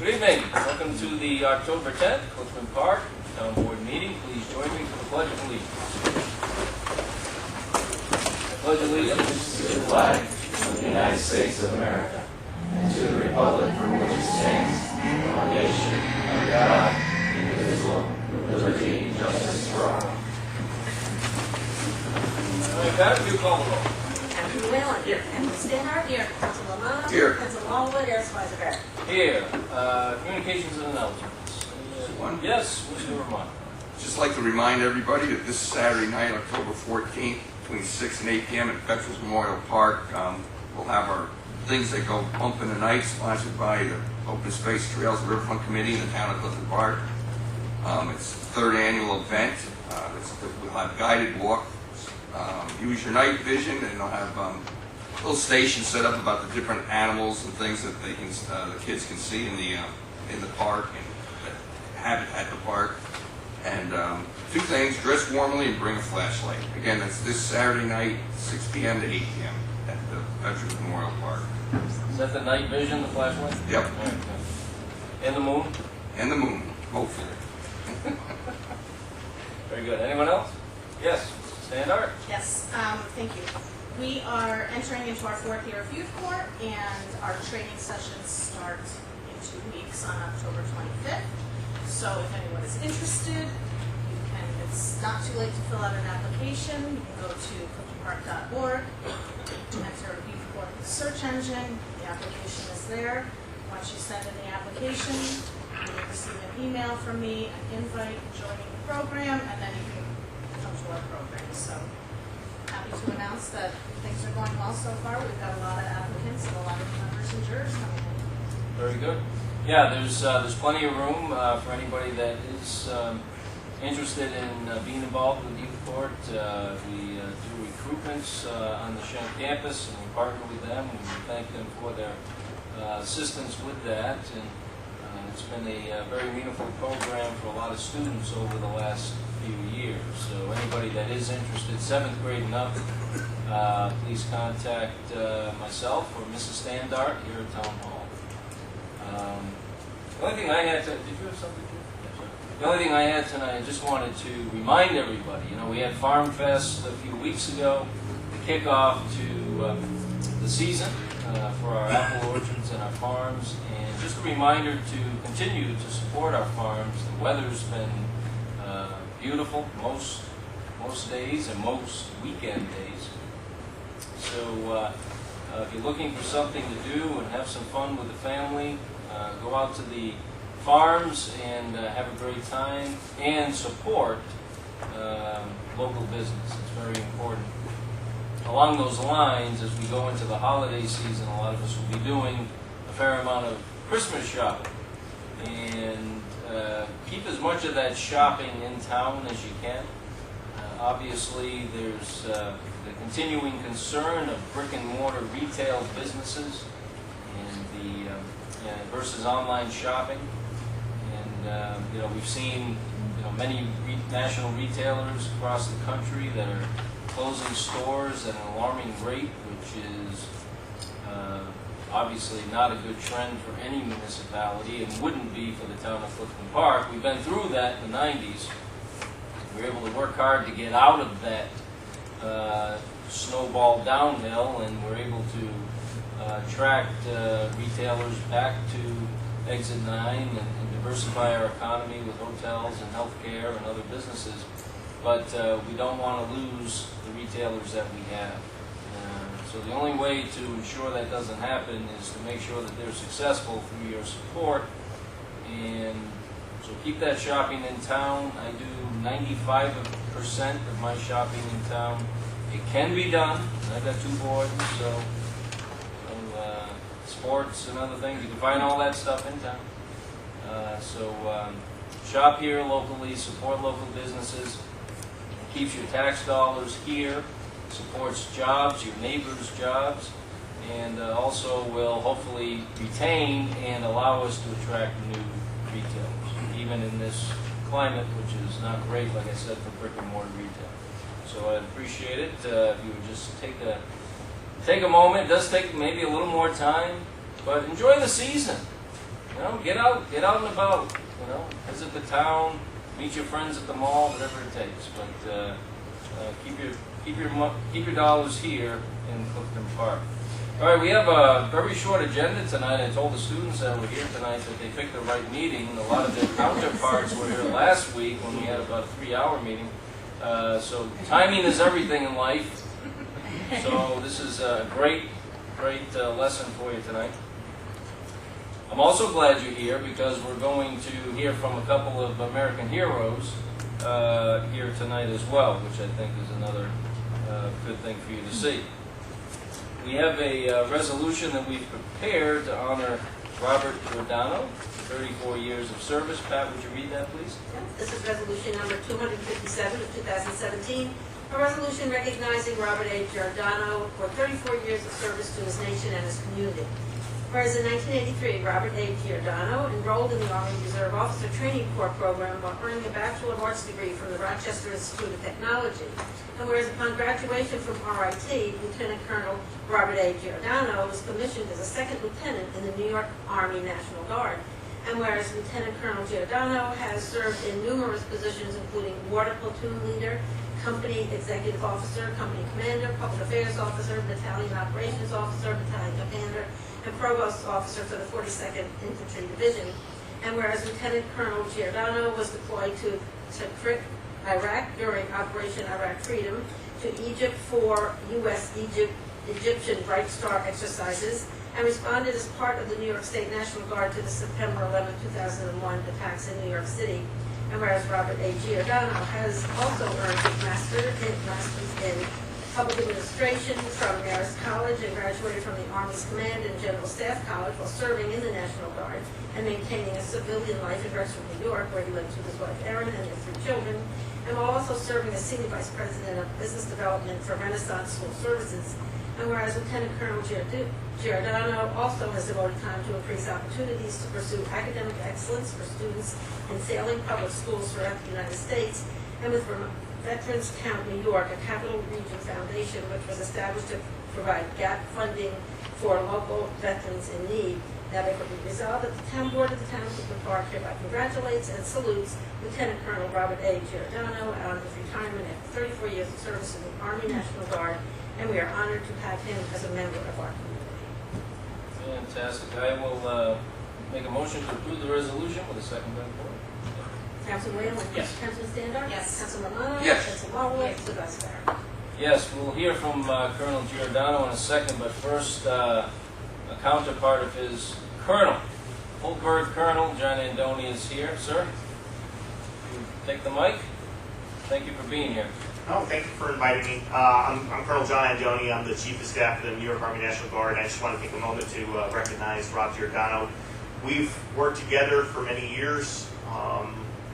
Good evening. Welcome to the October 10th Clifton Park Town Board meeting. Please join me for the Pledge of Allegiance. I pledge allegiance To the flag of the United States of America and to the republic for which it stands, one nation, under God, indivisible, with liberty and justice for all. Pat, will you call the roll? Councilman Whalen. Here. Councilman Stanhart. Here. Councilman Romano. Here. Councilman Longwood. Here. Supervisor Barrett. Here. Communications and announcements. Yes, Mr. Romano. Just like to remind everybody that this Saturday night, October 14th, between 6 and 8 p.m. at Veterans Memorial Park, we'll have our things that go bump in the night, sponsored by the Open Space Trails and Riverfront Committee in the town of Clifton Park. It's the third annual event. We'll have guided walk. Use your night vision, and they'll have little stations set up about the different animals and things that they can, the kids can see in the park and have at the park. And two things: dress warmly and bring a flashlight. Again, that's this Saturday night, 6 p.m. to 8 p.m. at the Veterans Memorial Park. Is that the night vision, the flashlight? Yep. All right. And the moon? And the moon, hopefully. Very good. Anyone else? Yes. Stanhart? Yes, thank you. We are entering into our fourth year of Youth Court, and our training sessions start in 2 weeks on October 25th. So if anyone is interested, you can, it's not too late to fill out an application. You can go to cliftonpark.org, enter Youth Court in the search engine. The application is there. Once you send in the application, you will receive an email from me, an invite joining the program, and then you can come to our program. So happy to announce that things are going well so far. We've got a lot of applicants and a lot of members and jurors coming in. Very good. Yeah, there's plenty of room for anybody that is interested in being involved with Youth Court. We do recruitments on the Shank campus, and we partner with them, and we thank them for their assistance with that. And it's been a very meaningful program for a lot of students over the last few years. So anybody that is interested, 7th grade and up, please contact myself or Mrs. Standart here at Town Hall. The only thing I had to, did you have something? The only thing I had tonight, I just wanted to remind everybody, we had Farm Fest a few weeks ago, the kickoff to the season for our apple orchards and our farms, and just a reminder to continue to support our farms. The weather's been beautiful most days and most weekend days. So if you're looking for something to do and have some fun with the family, go out to the farms and have a great time and support local business. It's very important. Along those lines, as we go into the holiday season, a lot of us will be doing a fair amount of Christmas shopping. And keep as much of that shopping in town as you can. Obviously, there's the continuing concern of brick and mortar retail businesses and the versus online shopping. And we've seen many national retailers across the country that are closing stores at an alarming rate, which is obviously not a good trend for any municipality, and wouldn't be for the town of Clifton Park. We've been through that in the 90s. We were able to work hard to get out of that snowball downhill, and we're able to attract retailers back to Exit 9 and diversify our economy with hotels and healthcare and other businesses. But we don't want to lose the retailers that we have. So the only way to ensure that doesn't happen is to make sure that they're successful through your support. And so keep that shopping in town. I do 95% of my shopping in town. It can be done. I've got 2 boys, so sports and other things. You can find all that stuff in town. Shop here locally, support local businesses. It keeps your tax dollars here, supports jobs, your neighbors' jobs, and also will hopefully retain and allow us to attract new retailers, even in this climate, which is not great, like I said, for brick and mortar retail. So I'd appreciate it if you would just take a moment. It does take maybe a little more time, but enjoy the season. get out and about. Visit the town, meet your friends at the mall, whatever it takes. But keep your dollars here in Clifton Park. All right, we have a very short agenda tonight. I told the students that were here tonight that they picked the right meeting. A lot of their counterparts were here last week when we had about a 3-hour meeting. So timing is everything in life. So this is a great lesson for you tonight. I'm also glad you're here because we're going to hear from a couple of American heroes here tonight as well, which I think is another good thing for you to see. We have a resolution that we've prepared to honor Robert Giordano, 34 years of service. Pat, would you read that, please? This is resolution number 257 of 2017, a resolution recognizing Robert A. Giordano for 34 years of service to his nation and his community. Whereas in 1983, Robert A. Giordano enrolled in the Army Reserve Officer Training Corps program while earning a Bachelor of Arts degree from the Rochester Institute of Technology. And whereas upon graduation from RIT, Lieutenant Colonel Robert A. Giordano was commissioned as a second lieutenant in the New York Army National Guard. And whereas Lieutenant Colonel Giordano has served in numerous positions including Water Platoon Leader, Company Executive Officer, Company Commander, Public Affairs Officer, Battalion Operations Officer, Battalion Commander, and Provost Officer for the 42nd Infantry Division. And whereas Lieutenant Colonel Giordano was deployed to Iraq during Operation Iraq Freedom, to Egypt for U.S. Egyptian Bright Star exercises, and responded as part of the New York State National Guard to the September 11, 2001 attacks in New York City. And whereas Robert A. Giordano has also earned his master's in Public Administration from Marist College and graduated from the Army's Command and General Staff College while serving in the National Guard and maintaining a civilian life in Rexford, New York, where he lives with his wife Erin and their 3 children, and while also serving as Senior Vice President of Business Development for Renaissance School Services. And whereas Lieutenant Colonel Giordano also has devoted time to increase opportunities to pursue academic excellence for students in failing public schools throughout the United States, and with Veterans Count New York, a Capital Region foundation which was established to provide gap funding for local veterans in need. Now therefore be resolved that the town board of the town of Clifton Park hereby congratulates and salutes Lieutenant Colonel Robert A. Giordano on his retirement after 34 years of service in the Army National Guard, and we are honored to have him as a member of our community. Fantastic. I will make a motion to approve the resolution with a second by the board. Councilman Whalen? Yes. Councilman Standar? Yes. Councilman Romano? Yes. Councilman Marwood? Supervisor Farrell? Yes, we'll hear from Colonel Giordano in a second, but first, a counterpart of his colonel, full bird Colonel John Andoni is here. Sir, you take the mic. Thank you for being here. Oh, thank you for inviting me. I'm Colonel John Andoni. I'm the Chief of Staff of the New York Army National Guard. I just want to take a moment to recognize Rob Giordano. We've worked together for many years.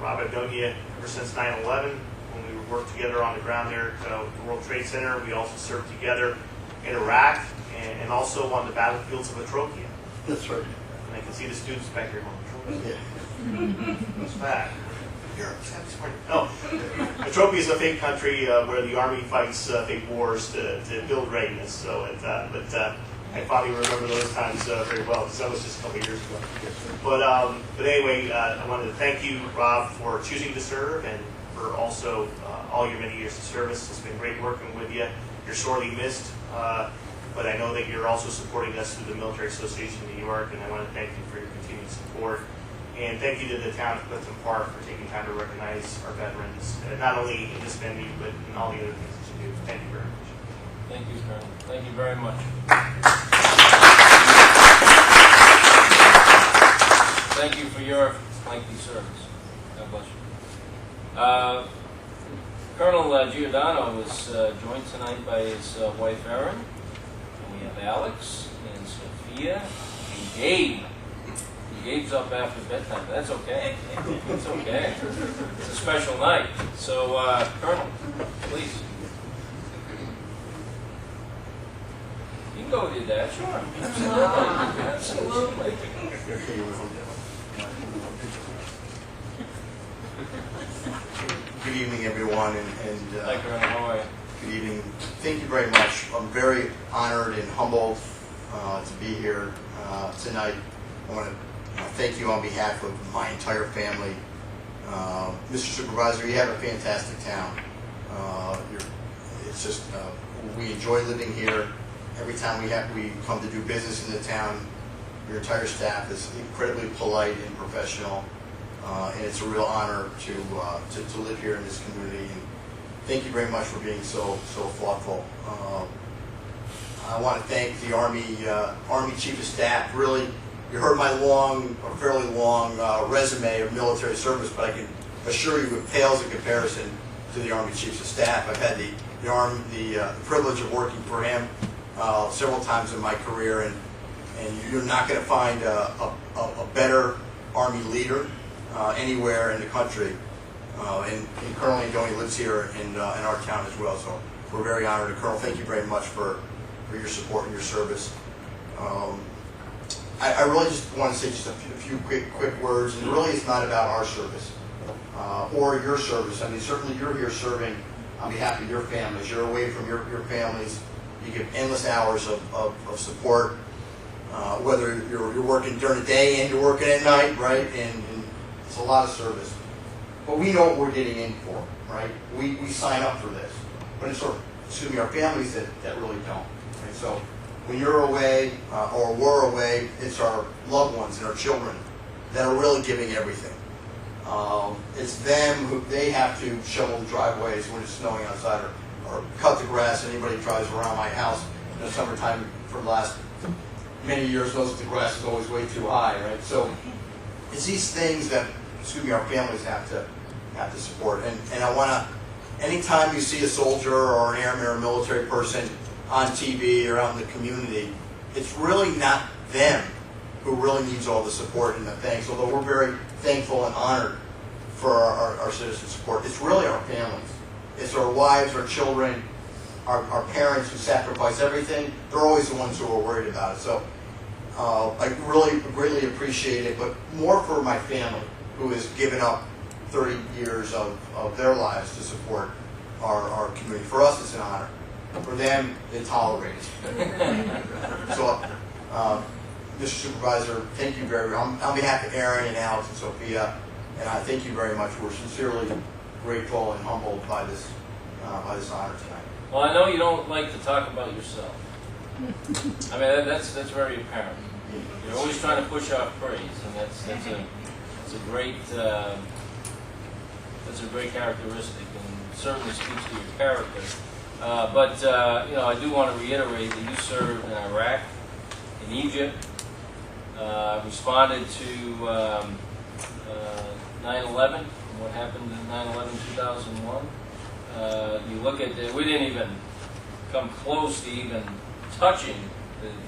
Rob, I've known you ever since 9/11 when we worked together on the ground there at the World Trade Center. We also served together in Iraq and also on the battlefields of Ethiopia. That's right. And I can see the students back here going, Yeah. what's that? No, Ethiopia is a fake country where the army fights fake wars to build readiness. So, I finally remember those times very well because that was just a couple of years ago. But anyway, I wanted to thank you, Rob, for choosing to serve and for also all your many years of service. It's been great working with you. You're sorely missed, but I know that you're also supporting us through the Military Association of New York, and I want to thank you for your continued support. And thank you to the town of Clifton Park for taking time to recognize our veterans, not only in this venue, but in all the other things that you do. Thank you very much. Thank you, Colonel. Thank you very much. Thank you for your lengthy service. God bless you. Colonel Giordano was joined tonight by his wife Erin, and we have Alex and Sophia and Gabe. Gabe's up after bedtime. That's okay. It's okay. It's a special night. So, Colonel, please. You can go with your dad, sure. Absolutely. Good evening, everyone, and Hi, Colonel. How are you? good evening. Thank you very much. I'm very honored and humbled to be here tonight. I want to Thank you on behalf of my entire family. Mr. Supervisor, you have a fantastic town. It's just, we enjoy living here. Every time we come to do business in the town, your entire staff is incredibly polite and professional, and it's a real honor to live here in this community. And thank you very much for being so thoughtful. I want to thank the Army Chief of Staff. Really, you heard my fairly long resume of military service, but I can assure you it pales in comparison to the Army Chiefs of Staff. I've had the privilege of working for him several times in my career, and you're not going to find a better Army leader anywhere in the country. And Colonel Andoni lives here in our town as well, so we're very honored. And Colonel, thank you very much for your support and your service. I really just want to say just a few quick words, and really it's not about our service or your service. I mean, certainly you're here serving on behalf of your families. You're away from your families. You give endless hours of support, whether you're working during the day and you're working at night, right? And it's a lot of service. But we know what we're getting in for, right? We sign up for this. But it's our families that really don't. Right? So when you're away or we're away, it's our loved ones and our children that are really giving everything. It's them who they have to shovel the driveways when it's snowing outside, or cut the grass. Anybody drives around my house in the summertime for the last many years knows that the grass is always way too high, right? So it's these things that our families have to support. And I want to, anytime you see a soldier or an airman or a military person on TV or out in the community, it's really not them who really needs all the support and the thanks, although we're very thankful and honored for our citizen support. It's really our families. It's our wives, our children, our parents who sacrifice everything. They're always the ones who are worried about it. So I really greatly appreciate it, but more for my family, who has given up 30 years of their lives to support our community. For us, it's an honor. For them, they tolerate it. So, Mr. Supervisor, thank you very much. On behalf of Aaron and Alex and Sophia, and I thank you very much. We're sincerely grateful and humbled by this honor tonight. Well, I know you don't like to talk about yourself. I mean, that's very apparent. You're always trying to push off praise, and that's a great characteristic, and certainly speaks to your character. But I do want to reiterate that you served in Iraq, in Egypt, responded to 9/11, what happened in 9/11/2001. You look at we didn't even come close to even touching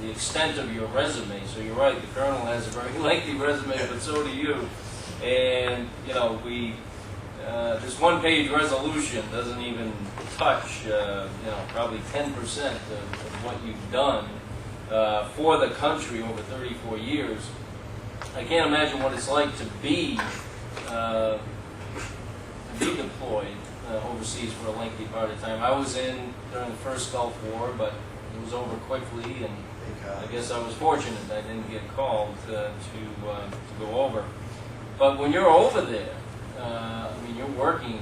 the extent of your resume. So you're right, the Colonel has a very lengthy resume, but so do you. And this one-page resolution doesn't even touch, probably 10% of what you've done for the country over 34 years. I can't imagine what it's like to be deployed overseas for a lengthy part of time. I was in during the first Gulf War, but it was over quickly, and I guess I was fortunate I didn't get called to go over. But when you're over there, you're working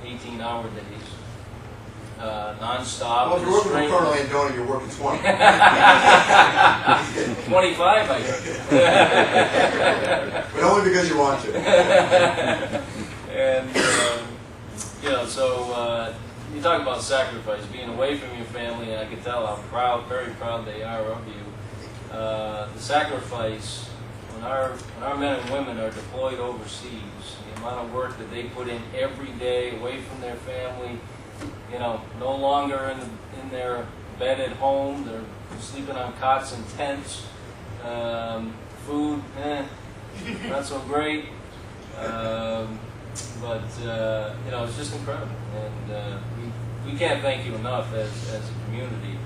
18-hour days, nonstop. Well, if you're working for Colonel Andoni, you're working 20. 25, I heard. But only because you want to. And, so you talk about sacrifice, being away from your family, and I can tell how very proud they are of you. The sacrifice, when our men and women are deployed overseas, the amount of work that they put in every day away from their family, no longer in their bed at home, they're sleeping on cots and tents, food, not so great, but it's just incredible, and we can't thank you enough as a community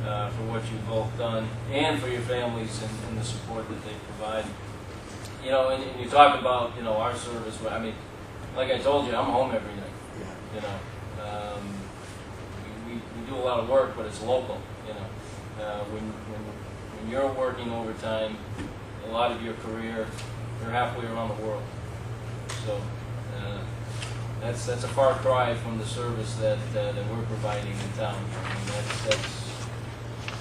for what you've both done, and for your families and the support that they provide. And you talk about our service. I mean, like I told you, I'm home every night. We do a lot of work, but it's local. When you're working overtime a lot of your career. You're halfway around the world. So that's a far cry from the service that we're providing in town. I mean,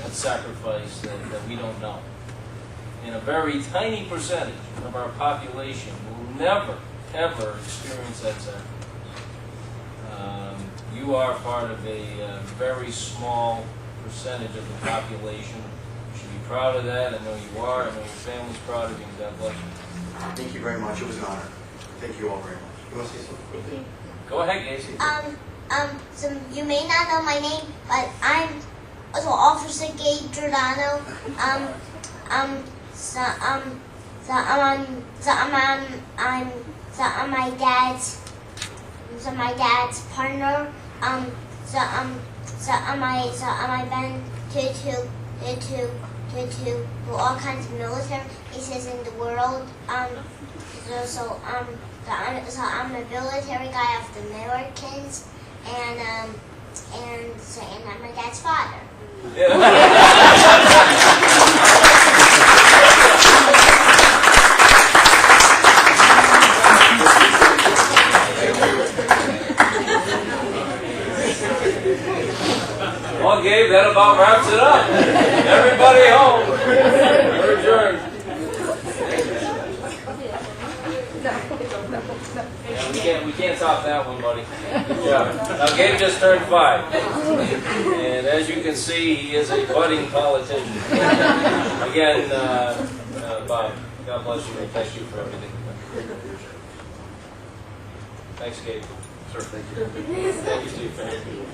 that's sacrifice that we don't know. And a very tiny percentage of our population will never, ever experience that sacrifice. You are part of a very small percentage of the population. You should be proud of that. I know you are. I know your family's proud of you. God bless you. Thank you very much. It was an honor. Thank you all very much. You want to say something? Go ahead, Casey. So you may not know my name, but I'm also Officer Gabe Giordano. I'm my dad's partner. I'm been to all kinds of military bases in the world. So I'm a military guy of the Americans, and I'm my dad's father. Well, Gabe, that about wraps it up. Everybody home. We're adjourned. Yeah, we can't top that one, buddy. Good job. Now, Gabe just turned 5. And as you can see, he is a budding politician. Again, Bob, God bless you and thank you for everything. Thanks, Gabe. Sure, thank you. Thank you, Steve. Thank you.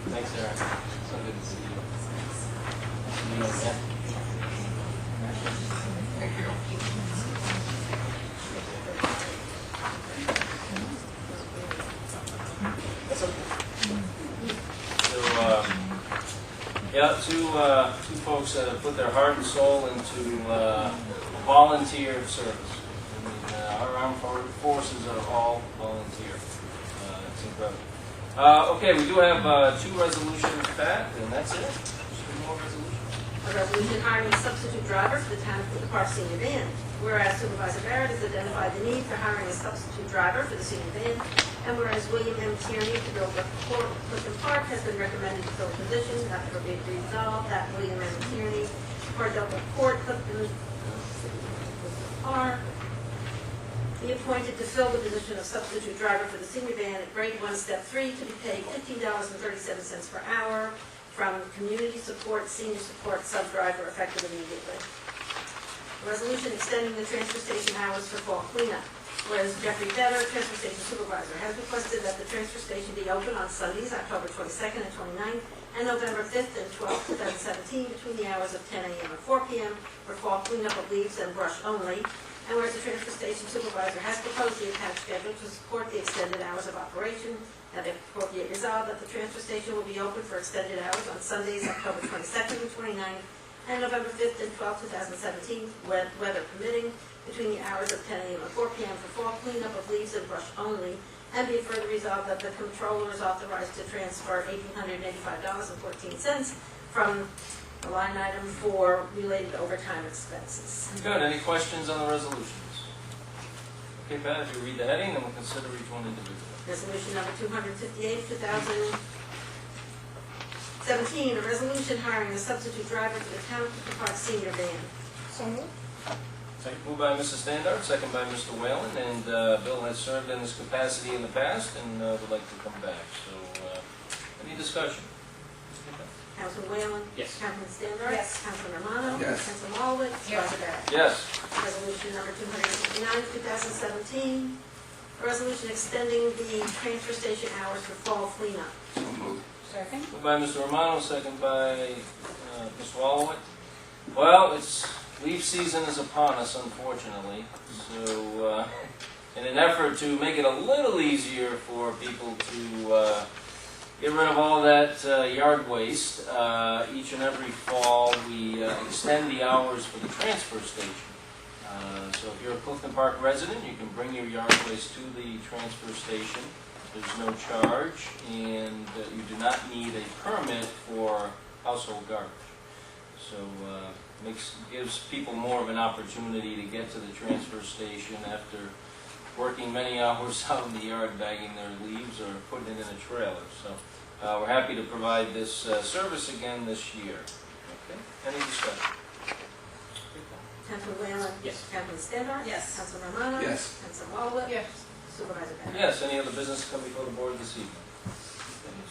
Thanks, Sarah. So good to see you. See you again. Thank you. Two folks that have put their heart and soul into volunteer service. I mean, our armed forces are all volunteer. It's incredible. Okay, we do have 2 resolutions, Pat, and that's it. Just 2 more resolutions. A resolution hiring a substitute driver for the town of Clifton Park senior van. Whereas Supervisor Barrett has identified the need for hiring a substitute driver for the senior van, and whereas William M. Tierney to build Clifton Park has been recommended to fill the position, therefore be it resolved that William M. Tierney for Delta Court, Clifton Park, be appointed to fill the position of substitute driver for the senior van at grade 1, step 3, to be paid $15.37 per hour from community support, senior support, sub-driver, effective immediately. A resolution extending the transfer station hours for fall cleanup. Whereas Jeffrey Vetter, transfer station supervisor, has requested that the transfer station be open on Sundays, October 22nd and 29th, and November 5th and 12th, 2017, between the hours of 10 a.m. and 4 p.m. for fall cleanup of leaves and brush only. And whereas the transfer station supervisor has proposed the attached schedule to support the extended hours of operation, now therefore be it resolved that the transfer station will be open for extended hours on Sundays, October 22nd and 29th, and November 5th and 12th, 2017, weather permitting, between the hours of 10 a.m. and 4 p.m. for fall cleanup of leaves and brush only, and be it further resolved that the controller is authorized to transfer $1,885.14 from the line item for related overtime expenses. Good. Any questions on the resolutions? Okay, Pat, if you read the heading, then we'll consider each one individually. Resolution number 258, 2017, a resolution hiring a substitute driver for the town of Clifton Park senior van. So moved. Moved by Mrs. Standard, second by Mr. Whalen, and Bill has served in this capacity in the past and would like to come back. So, any discussion? Councilman Whalen? Yes. Councilman Standard? Yes. Councilman Romano? Yes. Councilman Malowitz? Yes. Supervisor Barrett? Yes. Resolution number 259, 2017, a resolution extending the transfer station hours for fall cleanup. So moved. Second. Moved by Mr. Romano, second by Ms. Wallowit. Well, it's leaf season is upon us, unfortunately. So, in an effort to make it a little easier for people to get rid of all that yard waste. Each and every fall, we extend the hours for the transfer station. So if you're a Clifton Park resident, you can bring your yard waste to the transfer station. There's no charge, and you do not need a permit for household garbage. So gives people more of an opportunity to get to the transfer station after working many hours out in the yard bagging their leaves or putting it in a trailer. So we're happy to provide this service again this year. Okay. Any discussion? Councilman Whalen? Yes. Councilman Stengel? Yes. Councilman Romano? Yes. Councilman Walworth? Yes. Supervisor Bennett? Yes, any other business come before the board this evening?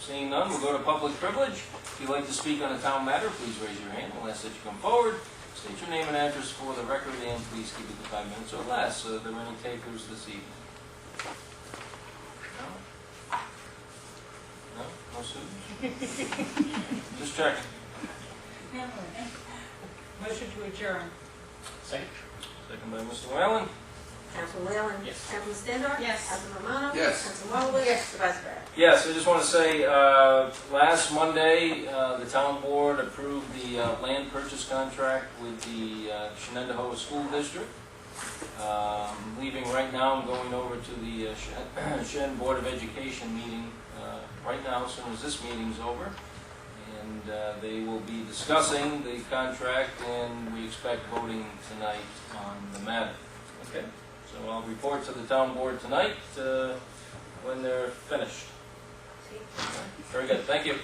Seeing none, we'll go to public privilege. If you'd like to speak on a town matter, please raise your hand. We'll ask that you come forward. State your name and address for the record, and please keep it to 5 minutes or less. Are there any takers this evening? No? No? No suitors? Just checking. Motion to adjourn. Second by Mr. Whalen. Councilman Whalen? Yes. Councilman Stengel? Yes. Councilman Romano? Yes. Councilman Walworth? Yes. Supervisor Bennett? Yes, I just want to say, last Monday, the town board approved the land purchase contract with the Shenendehowa School District. Leaving right now, I'm going over to the Shen Board of Education meeting right now, as soon as this meeting's over. And they will be discussing the contract, and we expect voting tonight on the matter. Okay, so I'll report to the town board tonight when they're finished. Very good, thank you.